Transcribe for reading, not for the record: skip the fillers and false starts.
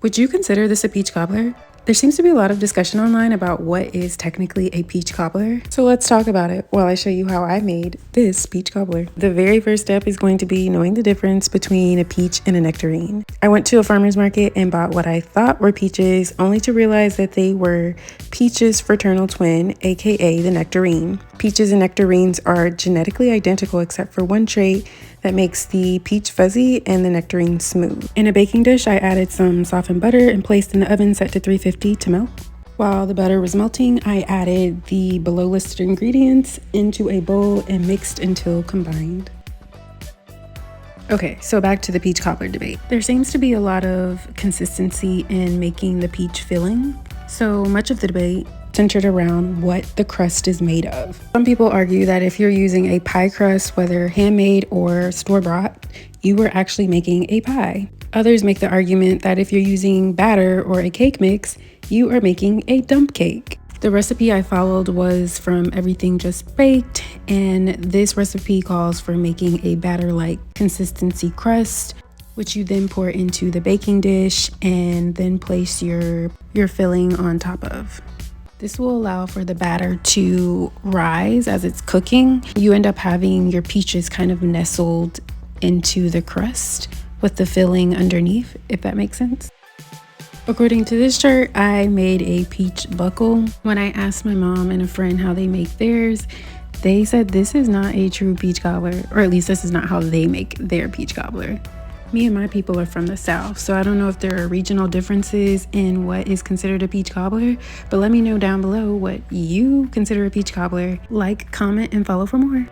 Would you consider this a peach cobbler? There seems to be a lot of discussion online about what is technically a peach cobbler. So let's talk about it while I show you how I made this peach cobbler. The very first step is going to be knowing the difference between a peach and a nectarine. I went to a farmer's market and bought what I thought were peaches, only to realize that they were peaches' fraternal twin, aka the nectarine. Peaches and nectarines are genetically identical except for one trait that makes the peach fuzzy and the nectarine smooth. In a baking dish, I added some softened butter and placed in the oven set to 350 to melt. While the butter was melting, I added the below listed ingredients into a bowl and mixed until combined. Okay, so back to the peach cobbler debate. There seems to be a lot of consistency in making the peach filling. So much of the debate centered around what the crust is made of. Some people argue that if you're using a pie crust, whether handmade or store-bought, you are actually making a pie. Others make the argument that if you're using batter or a cake mix, you are making a dump cake. The recipe I followed was from Everything Just Baked, and this recipe calls for making a batter-like consistency crust, which you then pour into the baking dish and then place your filling on top of. This will allow for the batter to rise as it's cooking. You end up having your peaches kind of nestled into the crust with the filling underneath, if that makes sense. According to this chart, I made a peach buckle. When I asked my mom and a friend how they make theirs, they said this is not a true peach cobbler, or at least this is not how they make their peach cobbler. Me and my people are from the South, so I don't know if there are regional differences in what is considered a peach cobbler, but let me know down below what you consider a peach cobbler. Like, comment, and follow for more.